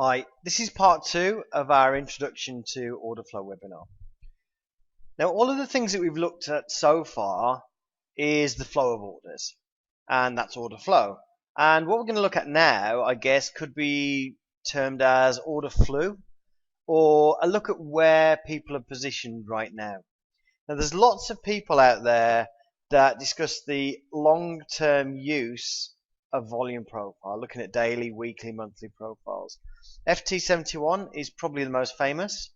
Hi, this is part two of our Introduction to Order Flow webinar. Now, all of the things that we've looked at so far is the flow of orders, and that's order flow. And what we're going to look at now, I guess, could be termed as order flow, or a look at where people are positioned right now. Now, there's lots of people out there that discuss the long-term use of volume profile, looking at daily, weekly, monthly profiles. FT71 is probably the most famous.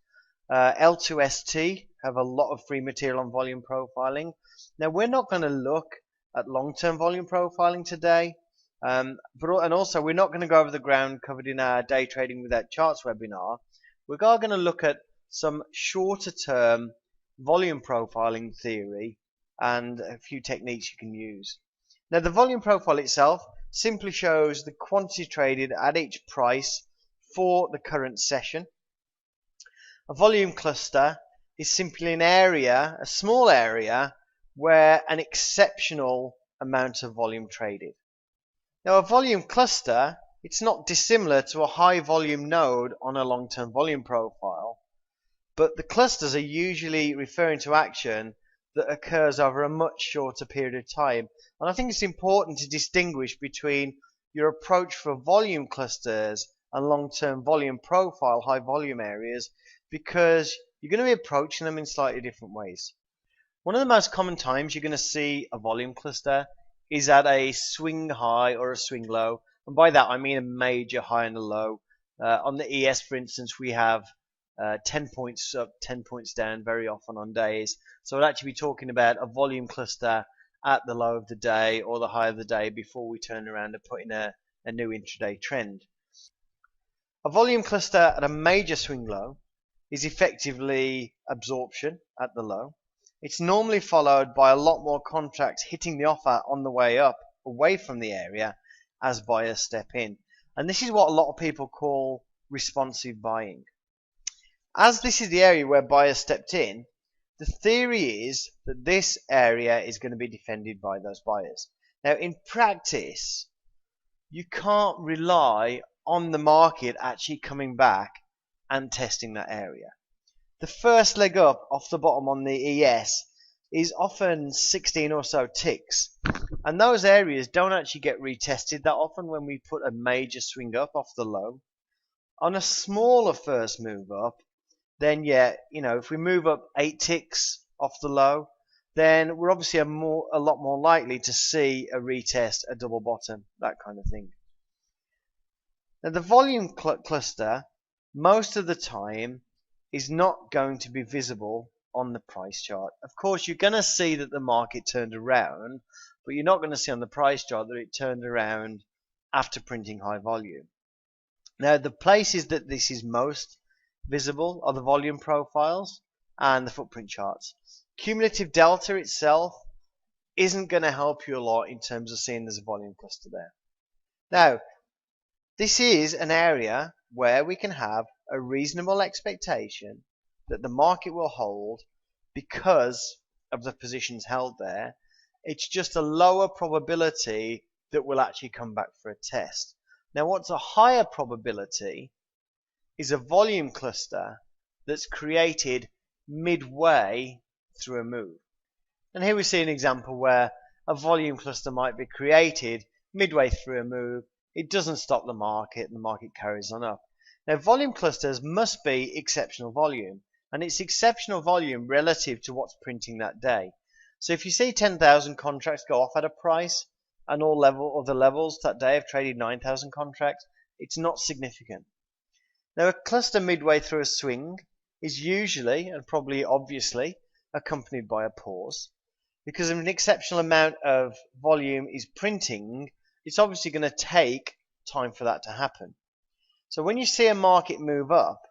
L2ST have a lot of free material on volume profiling. Now, we're not going to look at long-term volume profiling today, and also we're not going to go over the ground covered in our Day Trading Without Charts webinar. We're going to look at some shorter-term volume profiling theory and a few techniques you can use. Now, the volume profile itself simply shows the quantity traded at each price for the current session. A volume cluster is simply an area, a small area, where an exceptional amount of volume traded. Now, a volume cluster, it's not dissimilar to a high volume node on a long-term volume profile, but the clusters are usually referring to action that occurs over a much shorter period of time. And I think it's important to distinguish between your approach for volume clusters and long-term volume profile, high volume areas, because you're going to be approaching them in slightly different ways. One of the most common times you're going to see a volume cluster is at a swing high or a swing low. And by that I mean a major high and a low. On the ES, for instance, we have 10 points up, 10 points down very often on days. So I'd actually be talking about a volume cluster at the low of the day or the high of the day before we turn around and put in a new intraday trend. A volume cluster at a major swing low is effectively absorption at the low. It's normally followed by a lot more contracts hitting the offer on the way up away from the area as buyers step in. And this is what a lot of people call responsive buying. As this is the area where buyers stepped in, the theory is that this area is going to be defended by those buyers. Now, in practice, you can't rely on the market actually coming back and testing that area. The first leg up off the bottom on the ES is often 16 or so ticks, and those areas don't actually get retested that often when we put a major swing up off the low. On a smaller first move up, then if we move up 8 ticks off the low, then we're obviously a lot more likely to see a retest, a double bottom, that kind of thing. Now, the volume cluster most of the time is not going to be visible on the price chart. Of course, you're going to see that the market turned around, but you're not going to see on the price chart that it turned around after printing high volume. Now, the places that this is most visible are the volume profiles and the footprint charts. Cumulative delta itself isn't going to help you a lot in terms of seeing there's a volume cluster there. Now, this is an area where we can have a reasonable expectation that the market will hold because of the positions held there. It's just a lower probability that we'll actually come back for a test. Now, what's a higher probability is a volume cluster that's created midway through a move. And here we see an example where a volume cluster might be created midway through a move. It doesn't stop the market, and the market carries on up. Now, volume clusters must be exceptional volume, and it's exceptional volume relative to what's printing that day. So if you see 10,000 contracts go off at a price, and all other levels that day have traded 9,000 contracts, it's not significant. Now, a cluster midway through a swing is usually, and probably obviously, accompanied by a pause. Because if an exceptional amount of volume is printing, it's obviously going to take time for that to happen. So when you see a market move up,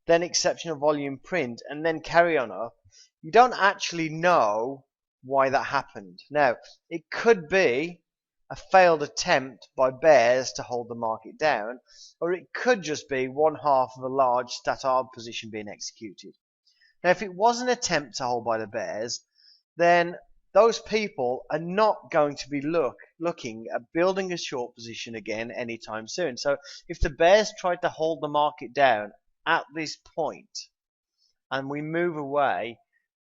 then exceptional volume print, and then carry on up, you don't actually know why that happened. Now, it could be a failed attempt by bears to hold the market down, or it could just be one half of a large stat arb position being executed. Now, if it was an attempt to hold by the bears, then those people are not going to be looking at building a short position again anytime soon. So if the bears tried to hold the market down at this point and we move away,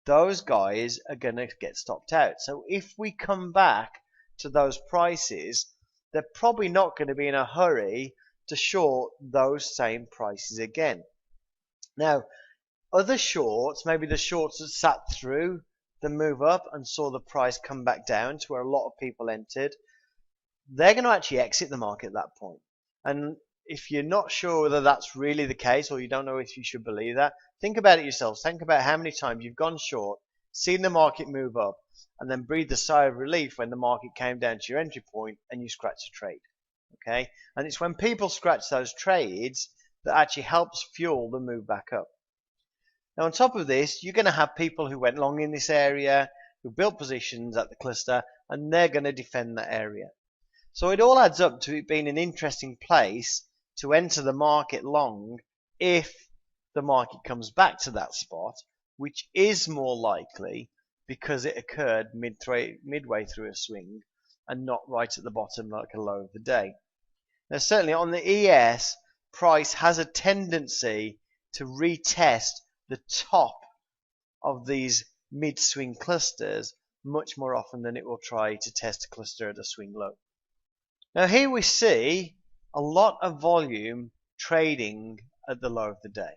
those guys are going to get stopped out. So if we come back to those prices, they're probably not going to be in a hurry to short those same prices again. Now, other shorts, maybe the shorts that sat through the move up and saw the price come back down to where a lot of people entered, they're going to actually exit the market at that point. And if you're not sure whether that's really the case, or you don't know if you should believe that, think about it yourselves. Think about how many times you've gone short, seen the market move up, and then breathed a sigh of relief when the market came down to your entry point and you scratched a trade. Okay? And it's when people scratch those trades that actually helps fuel the move back up. Now, on top of this, you're going to have people who went long in this area, who built positions at the cluster, and they're going to defend that area. So it all adds up to it being an interesting place to enter the market long if the market comes back to that spot, which is more likely because it occurred midway through a swing and not right at the bottom like a low of the day. Now, certainly on the ES, price has a tendency to retest the top of these mid-swing clusters much more often than it will try to test a cluster at a swing low. Now here we see a lot of volume trading at the low of the day.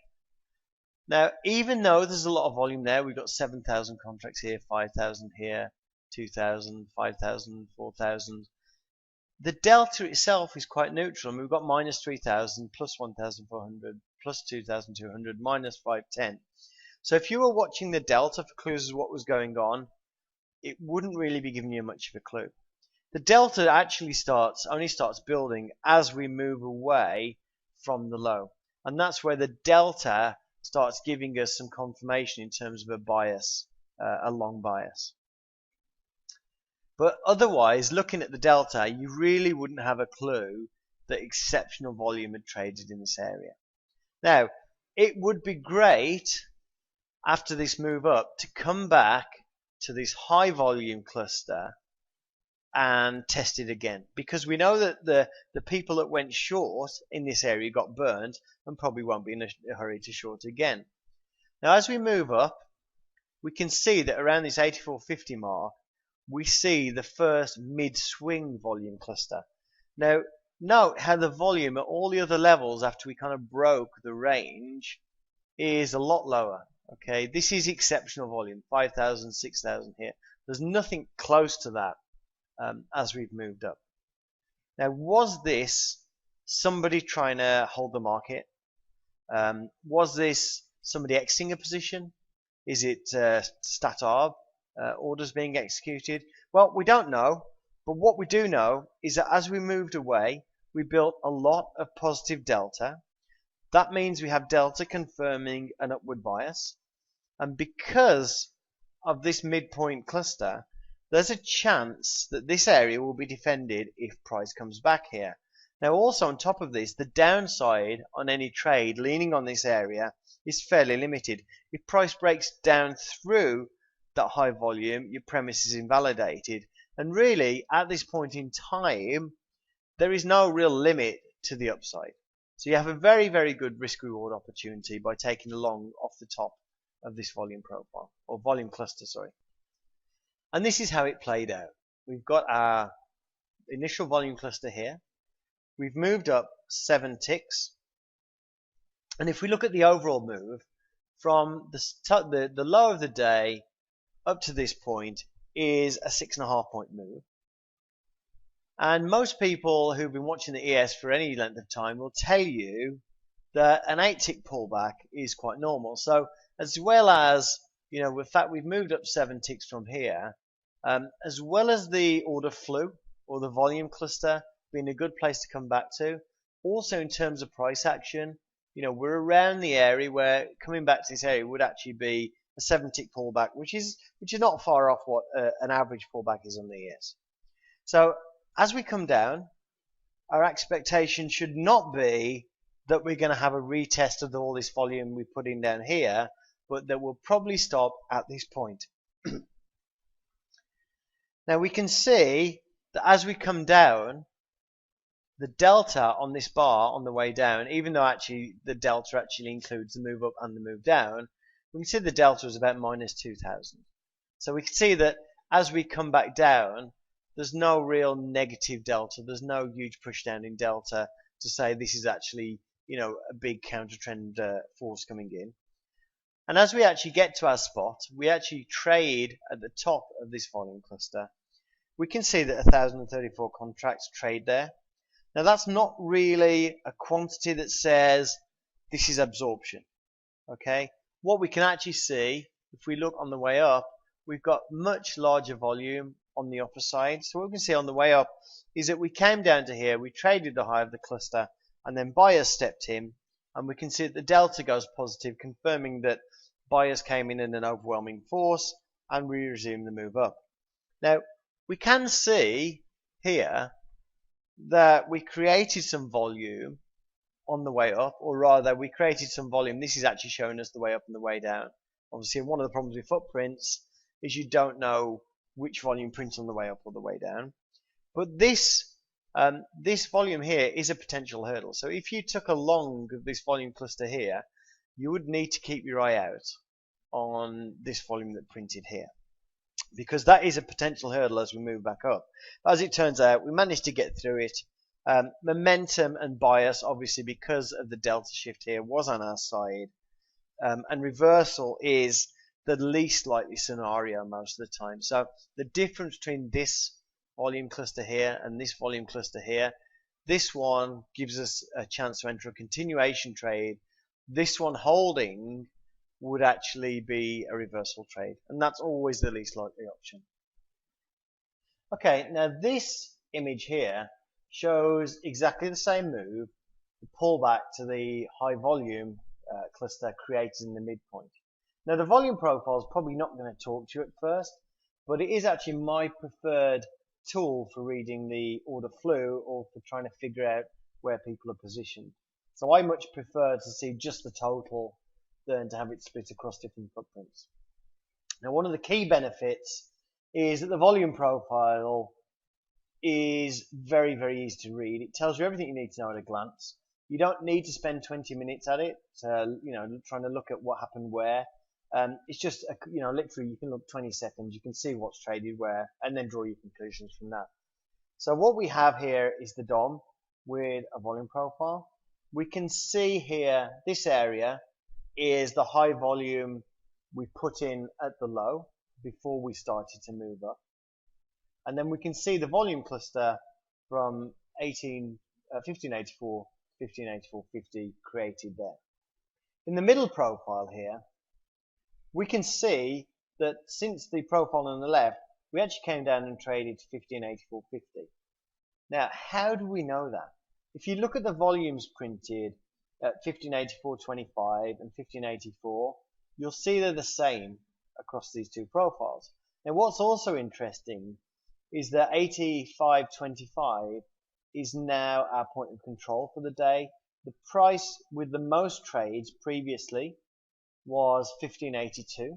Now, even though there's a lot of volume there, we've got 7,000 contracts here, 5,000 here, 2,000, 5,000, 4,000. The delta itself is quite neutral. We've got minus 3,000, plus 1,400, plus 2,200, minus 510. So if you were watching the delta for clues of what was going on, it wouldn't really be giving you much of a clue. The delta actually only starts building as we move away from the low. And that's where the delta starts giving us some confirmation in terms of a bias, a long bias. But otherwise, looking at the delta, you really wouldn't have a clue that exceptional volume had traded in this area. Now, it would be great after this move up to come back to this high volume cluster and test it again, because we know that the people that went short in this area got burned and probably won't be in a hurry to short again. Now, as we move up, we can see that around this 84.50 mark, we see the first mid-swing volume cluster. Now, note how the volume at all the other levels after we kind of broke the range is a lot lower. Okay, this is exceptional volume, 5,000, 6,000 here. There's nothing close to that as we've moved up. Now, was this somebody trying to hold the market? Was this somebody exiting a position? Is it stat arb orders being executed? Well, we don't know, but what we do know is that as we moved away, we built a lot of positive delta. That means we have delta confirming an upward bias, and because of this midpoint cluster, there's a chance that this area will be defended if price comes back here. Now, also on top of this, the downside on any trade leaning on this area is fairly limited. If price breaks down through that high volume, your premise is invalidated. And really, at this point in time, there is no real limit to the upside. So you have a very, very good risk-reward opportunity by taking a long off the top of this volume profile, or volume cluster, sorry. And this is how it played out. We've got our initial volume cluster here. We've moved up 7 ticks. And if we look at the overall move, from the low of the day up to this point is a 6.5 point move. And most people who've been watching the ES for any length of time will tell you that an 8 tick pullback is quite normal. So as well as, you know, in fact we've moved up 7 ticks from here, as well as the order flow or the volume cluster being a good place to come back to, also in terms of price action, you know, we're around the area where coming back to this area would actually be a 7 tick pullback, which is not far off what an average pullback is on the ES. So as we come down, our expectation should not be that we're going to have a retest of all this volume we put in down here, but that we'll probably stop at this point. Now we can see that as we come down, the delta on this bar on the way down, even though actually the delta actually includes the move up and the move down, we can see the delta is about minus 2,000. So we can see that as we come back down, there's no real negative delta. There's no huge push down in delta to say this is actually, a big counter trend force coming in. And as we actually get to our spot, we actually trade at the top of this volume cluster. We can see that 1,034 contracts trade there. Now that's not really a quantity that says this is absorption. Okay, what we can actually see, if we look on the way up, we've got much larger volume on the upper side. So what we can see on the way up is that we came down to here, we traded the high of the cluster, and then buyers stepped in, and we can see that the delta goes positive, confirming that buyers came in an overwhelming force, and we resume the move up. Now we can see here that we created some volume on the way up, or rather we created some volume. This is actually showing us the way up and the way down. Obviously one of the problems with footprints is you don't know which volume prints on the way up or the way down. But this volume here is a potential hurdle. So if you took a long of this volume cluster here, you would need to keep your eye out on this volume that printed here, because that is a potential hurdle as we move back up. As it turns out, we managed to get through it. Momentum and bias, obviously because of the delta shift here, was on our side, and reversal is the least likely scenario most of the time. So the difference between this volume cluster here and this volume cluster here, this one gives us a chance to enter a continuation trade. This one holding would actually be a reversal trade, and that's always the least likely option. Okay, now this image here shows exactly the same move, the pullback to the high volume cluster created in the midpoint. Now the volume profile is probably not going to talk to you at first, but it is actually my preferred tool for reading the order flow or for trying to figure out where people are positioned. So I much prefer to see just the total than to have it split across different footprints. Now one of the key benefits is that the volume profile is very, very easy to read. It tells you everything you need to know at a glance. You don't need to spend 20 minutes at it, trying to look at what happened where. It's just, literally you can look 20 seconds, you can see what's traded where, and then draw your conclusions from that. So what we have here is the DOM with a volume profile. We can see here, this area is the high volume we put in at the low before we started to move up. And then we can see the volume cluster from 1584, 1584.50 created there. In the middle profile here, we can see that since the profile on the left, we actually came down and traded to 1584.50. Now, how do we know that? If you look at the volumes printed at 1584.25 and 1584, you'll see they're the same across these two profiles. Now, what's also interesting is that 85.25 is now our point of control for the day. The price with the most trades previously was 1582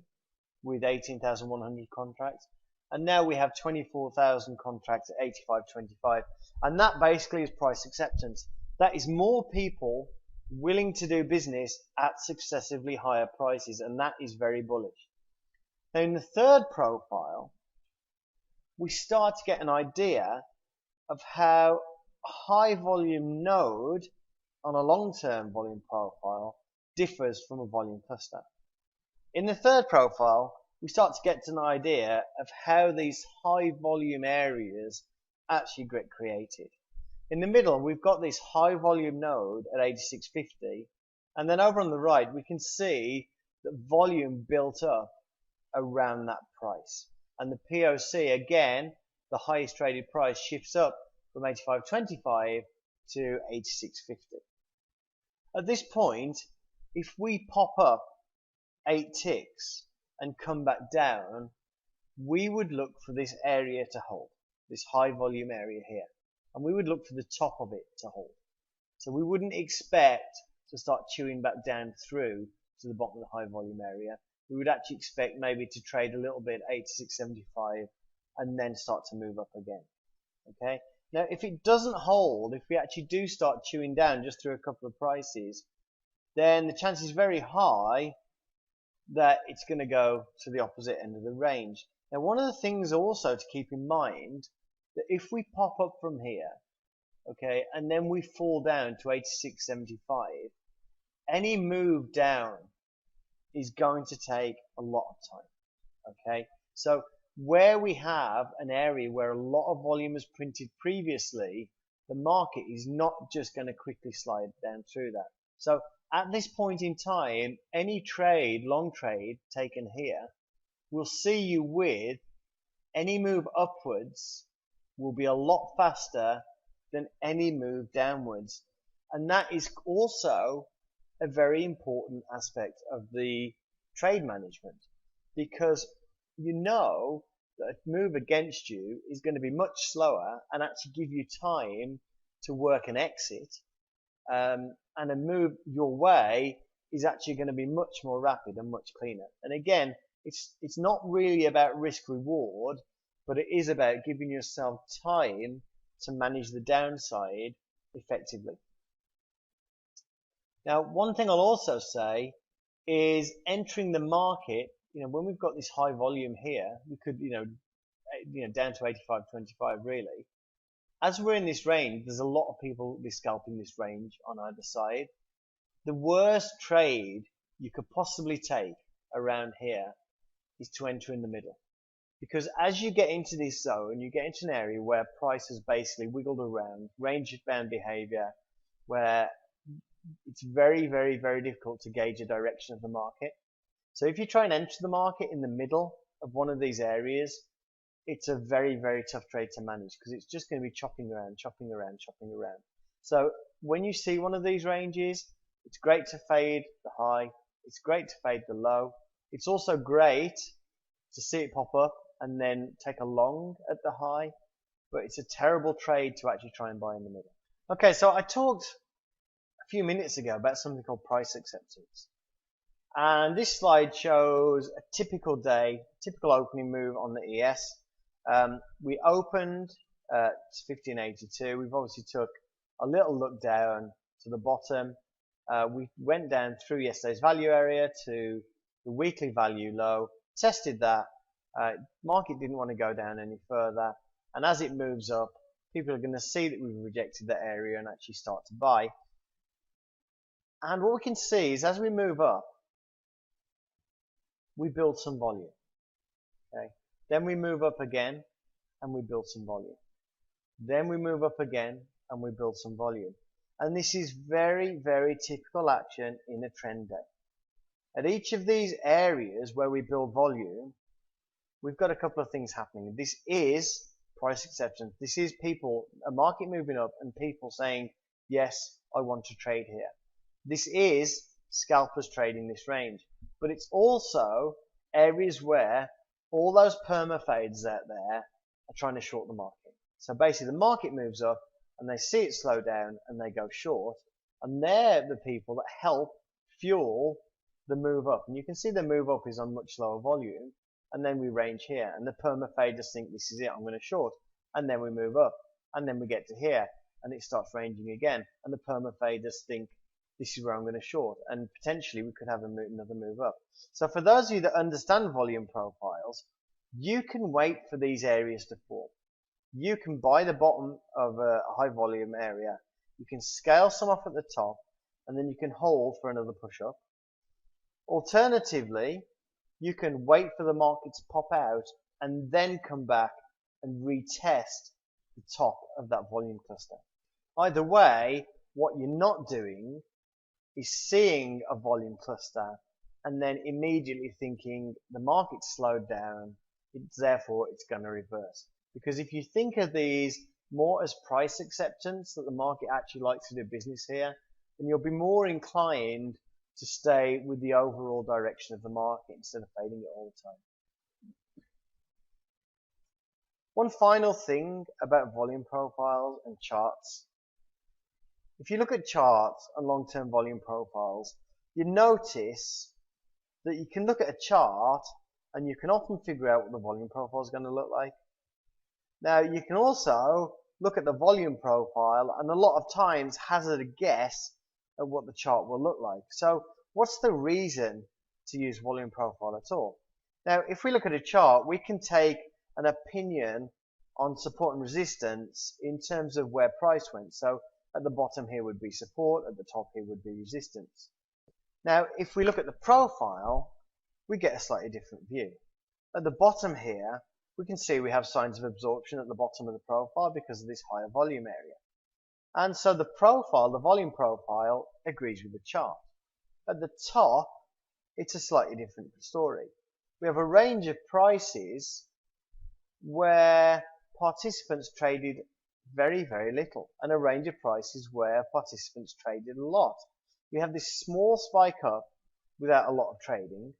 with 18,100 contracts, and now we have 24,000 contracts at 85.25, and that basically is price acceptance. That is more people willing to do business at successively higher prices, and that is very bullish. Now in the third profile, we start to get an idea of how a high volume node on a long-term volume profile differs from a volume cluster. In the third profile, we start to get an idea of how these high volume areas actually get created. In the middle, we've got this high volume node at 86.50, and then over on the right, we can see that volume built up around that price. And the POC, again, the highest traded price, shifts up from 85.25 to 86.50. At this point, if we pop up 8 ticks and come back down, we would look for this area to hold, this high volume area here. And we would look for the top of it to hold. So we wouldn't expect to start chewing back down through to the bottom of the high volume area. We would actually expect maybe to trade a little bit 86.75 and then start to move up again. Okay. Now, if it doesn't hold, if we actually do start chewing down just through a couple of prices, then the chance is very high that it's going to go to the opposite end of the range. Now, one of the things also to keep in mind that if we pop up from here, okay, and then we fall down to 86.75, any move down is going to take a lot of time. Okay, so where we have an area where a lot of volume was printed previously, the market is not just going to quickly slide down through that. So at this point in time, any trade, long trade taken here, will see you with any move upwards will be a lot faster than any move downwards. And that is also a very important aspect of the trade management, because you know that a move against you is going to be much slower and actually give you time to work an exit, and a move your way is actually going to be much more rapid and much cleaner. And again, it's not really about risk reward, but it is about giving yourself time to manage the downside effectively. Now, one thing I'll also say is entering the market. When we've got this high volume here, we could, down to 85.25 really. As we're in this range, there's a lot of people be scalping this range on either side. The worst trade you could possibly take around here is to enter in the middle. Because as you get into this zone, you get into an area where price has basically wiggled around, range bound behavior, where it's very, very, very difficult to gauge the direction of the market. So if you try and enter the market in the middle of one of these areas, it's a very, very tough trade to manage, because it's just going to be chopping around, chopping around, chopping around. So when you see one of these ranges, it's great to fade the high. It's great to fade the low. It's also great to see it pop up and then take a long at the high, but it's a terrible trade to actually try and buy in the middle. Okay, so I talked a few minutes ago about something called price acceptance. And this slide shows a typical day, typical opening move on the ES. We opened at 1582. We've obviously took a little look down to the bottom. We went down through yesterday's value area to the weekly value low, tested that. Market didn't want to go down any further. And as it moves up, people are going to see that we've rejected that area and actually start to buy. And what we can see is as we move up, we build some volume. Okay. Then we move up again and we build some volume. Then we move up again and we build some volume. And this is very, very typical action in a trend day. At each of these areas where we build volume, we've got a couple of things happening. This is price acceptance. This is people, a market moving up and people saying, yes, I want to trade here. This is scalpers trading this range. But it's also areas where all those perma fades out there are trying to short the market. So basically the market moves up and they see it slow down and they go short, and they're the people that help fuel the move up. And you can see the move up is on much lower volume, and then we range here, and the perma faders think this is it, I'm going to short, and then we move up, and then we get to here and it starts ranging again, and the perma faders think this is where I'm going to short, and potentially we could have another move up. So for those of you that understand volume profiles, you can wait for these areas to form. You can buy the bottom of a high volume area, you can scale some off at the top, and then you can hold for another push up. Alternatively, you can wait for the market to pop out and then come back and retest the top of that volume cluster. Either way, what you're not doing is seeing a volume cluster and then immediately thinking the market's slowed down, therefore it's going to reverse. Because if you think of these more as price acceptance, that the market actually likes to do business here, then you'll be more inclined to stay with the overall direction of the market instead of fading it all the time. One final thing about volume profiles and charts. If you look at charts and long-term volume profiles, you notice that you can look at a chart and you can often figure out what the volume profile is going to look like. Now you can also look at the volume profile and a lot of times hazard a guess at what the chart will look like. So what's the reason to use volume profile at all? Now if we look at a chart, we can take an opinion on support and resistance in terms of where price went. So at the bottom here would be support, at the top here would be resistance. Now if we look at the profile, we get a slightly different view. At the bottom here, we can see we have signs of absorption at the bottom of the profile because of this higher volume area. And so the profile, the volume profile, agrees with the chart. At the top, it's a slightly different story. We have a range of prices where participants traded very, very little, and a range of prices where participants traded a lot. We have this small spike up without a lot of trading.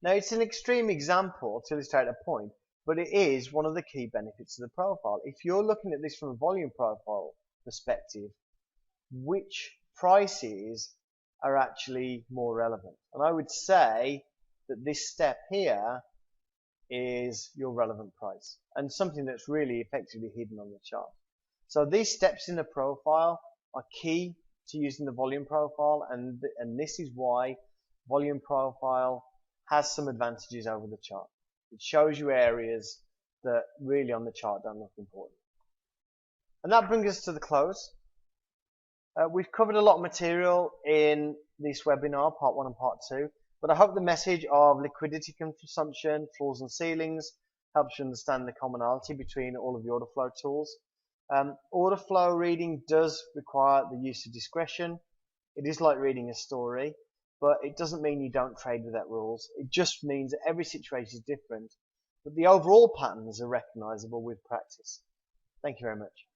Now it's an extreme example to illustrate a point, but it is one of the key benefits of the profile. If you're looking at this from a volume profile perspective, which prices are actually more relevant? And I would say that this step here is your relevant price and something that's really effectively hidden on the chart. So these steps in the profile are key to using the volume profile, and this is why volume profile has some advantages over the chart. It shows you areas that really on the chart don't look important. And that brings us to the close. We've covered a lot of material in this webinar, part 1 and part 2, but I hope the message of liquidity consumption, floors and ceilings helps you understand the commonality between all of the order flow tools. Order flow reading does require the use of discretion. It is like reading a story, but it doesn't mean you don't trade without rules. It just means that every situation is different, but the overall patterns are recognizable with practice. Thank you very much.